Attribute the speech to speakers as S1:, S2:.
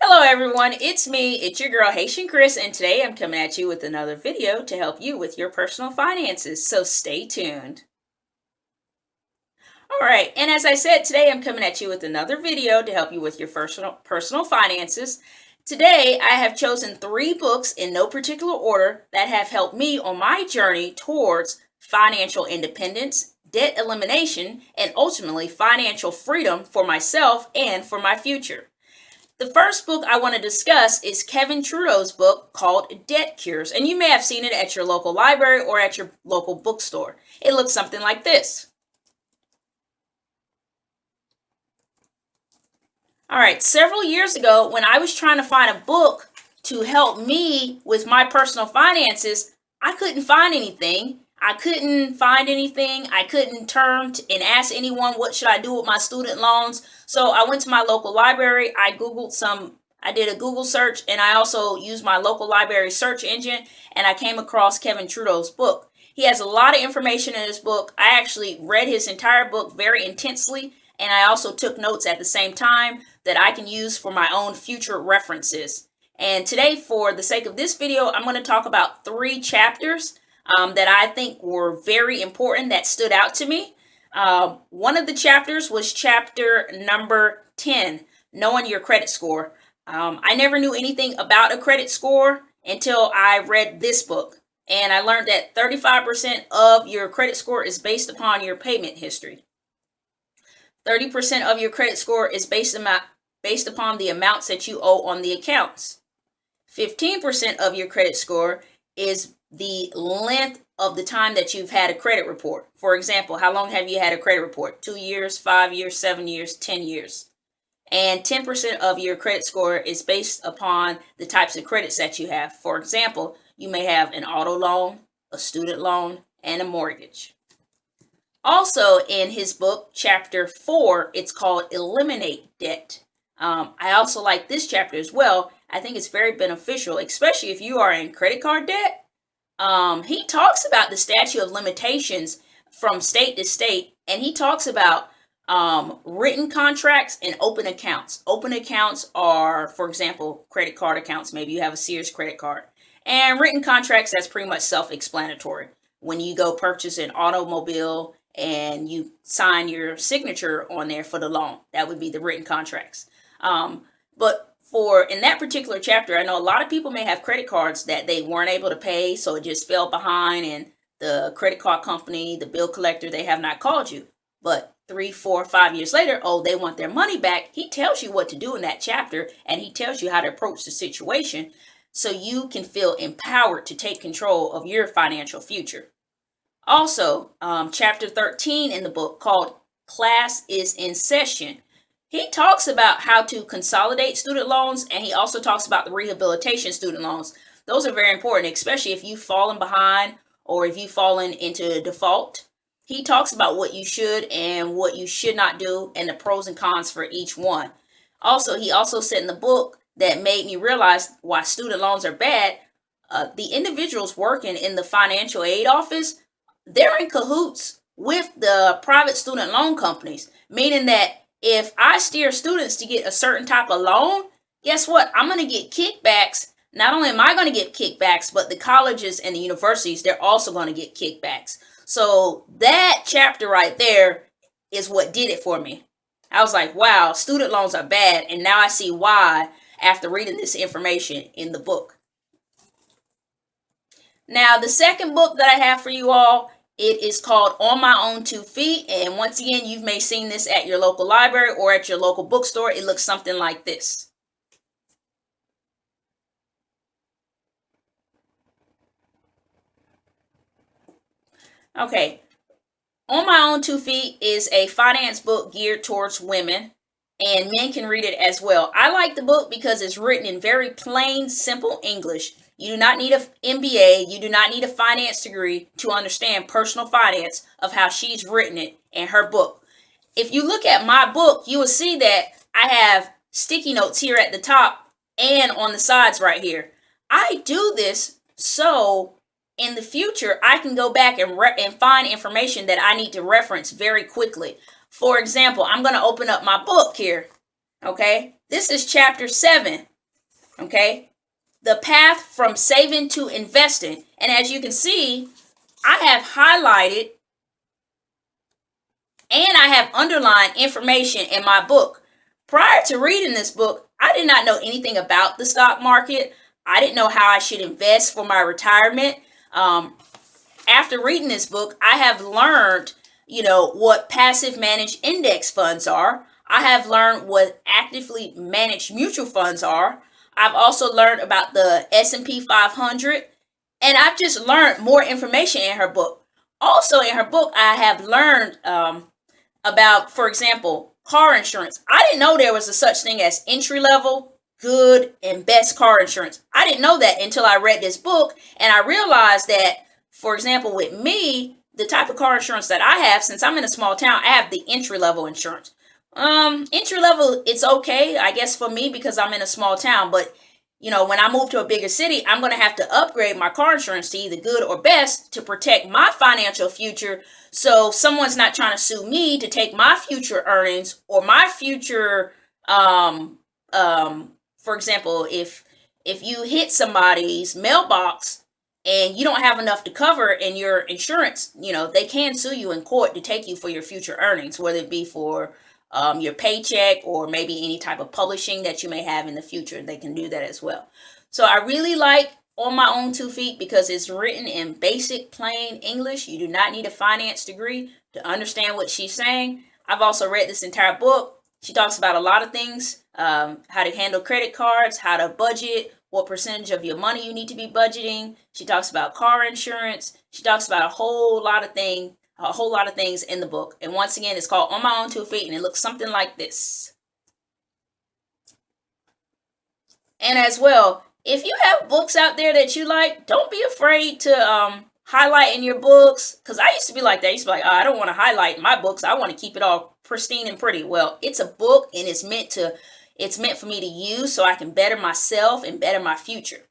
S1: Hello everyone, it's your girl Haitian Chris, and today I'm coming at you with another video to help you with your personal finances, so stay tuned. Alright, and as I said, today I'm coming at you with another video to help you with your personal finances. Today I have chosen 3 books in no particular order that have helped me on my journey towards financial independence, debt elimination, and ultimately financial freedom for myself and for my future. The first book I want to discuss is Kevin Trudeau's book called Debt Cures, and you may have seen it at your local library or at your local bookstore. It looks something like this. All right, several years ago, when I was trying to find a book to help me with my personal finances, I couldn't find anything. I couldn't turn and ask anyone what should I do with my student loans. So I went to my local library. I did a Google search, and I also used my local library search engine, and I came across Kevin Trudeau's book. He has a lot of information in his book. I actually read his entire book very intensely, and I also took notes at the same time that I can use for my own future references. And today, for the sake of this video, I'm going to talk about 3 chapters that I think were very important, that stood out to me. One of the chapters was chapter number 10, Knowing Your Credit Score. I never knew anything about a credit score until I read this book. And I learned that 35% of your credit score is based upon your payment history. 30% of your credit score is based upon the amounts that you owe on the accounts. 15% of your credit score is the length of the time that you've had a credit report. For example, how long have you had a credit report? 2 years, 5 years, 7 years, 10 years. And 10% of your credit score is based upon the types of credits that you have. For example, you may have an auto loan, a student loan, and a mortgage. Also in his book, chapter 4, it's called Eliminate Debt. I also like this chapter as well. I think it's very beneficial, especially if you are in credit card debt. He talks about the statute of limitations from state to state, and he talks about written contracts and open accounts. Open accounts are, for example, credit card accounts. Maybe you have a Sears credit card. And written contracts, that's pretty much self-explanatory. When you go purchase an automobile and you sign your signature on there for the loan, that would be the written contracts. But in that particular chapter, I know a lot of people may have credit cards that they weren't able to pay, so it just fell behind, and the credit card company, the bill collector, they have not called you. But 3, 4, 5 years later, they want their money back. He tells you what to do in that chapter, and he tells you how to approach the situation so you can feel empowered to take control of your financial future. Also, chapter 13 in the book, called Class is in Session. He talks about how to consolidate student loans, and he also talks about the rehabilitation student loans. Those are very important, especially if you've fallen behind or if you've fallen into default. He talks about what you should and what you should not do and the pros and cons for each one. Also, he also said in the book that made me realize why student loans are bad. The individuals working in the financial aid office, they're in cahoots with the private student loan companies, meaning that if I steer students to get a certain type of loan, guess what? I'm going to get kickbacks. Not only am I going to get kickbacks, but the colleges and the universities, they're also going to get kickbacks. So that chapter right there is what did it for me. I was like, wow, student loans are bad. And now I see why after reading this information in the book. Now, the second book that I have for you all, it is called On My Own 2 Feet. And once again, you may have seen this at your local library or at your local bookstore. It looks something like this. Okay. On My Own 2 Feet is a finance book geared towards women, and men can read it as well. I like the book because it's written in very plain, simple English. You do not need an MBA. You do not need a finance degree to understand personal finance of how she's written it in her book. If you look at my book, you will see that I have sticky notes here at the top and on the sides right here. I do this so in the future I can go back and find information that I need to reference very quickly. For example, I'm going to open up my book here. Okay, this is chapter 7, Okay, the path from saving to investing. And as you can see, I have highlighted and I have underlined information in my book. Prior to reading this book, I did not know anything about the stock market. I didn't know how I should invest for my retirement. After reading this book, I have learned, what passive managed index funds are. I have learned what actively managed mutual funds are. I've also learned about the S&P 500, and I've just learned more information in her book. Also, in her book, I have learned about, for example, car insurance. I didn't know there was a such thing as entry level, good, and best car insurance. I didn't know that until I read this book, and I realized that, for example, with me, the type of car insurance that I have, since I'm in a small town, I have the entry level insurance. Entry level, it's okay, I guess, for me because I'm in a small town, but when I move to a bigger city, I'm going to have to upgrade my car insurance to either good or best to protect my financial future. So someone's not trying to sue me to take my future earnings or my future, for example, if you hit somebody's mailbox and you don't have enough to cover in your insurance, they can sue you in court to take you for your future earnings, whether it be for your paycheck or maybe any type of publishing that you may have in the future. They can do that as well. So I really like On My Own 2 Feet because it's written in basic, plain English. You do not need a finance degree to understand what she's saying. I've also read this entire book. She talks about a lot of things, how to handle credit cards, how to budget, what percentage of your money you need to be budgeting. She talks about car insurance. She talks about a whole lot of things in the book. And once again, it's called On My Own 2 Feet, and it looks something like this. And as well, if you have books out there that you like, don't be afraid to highlight in your books. Because I used to be like that. I used to be like, oh, I don't want to highlight my books. I want to keep it all pristine and pretty. Well, it's a book, and it's meant for me to use so I can better myself and better my future.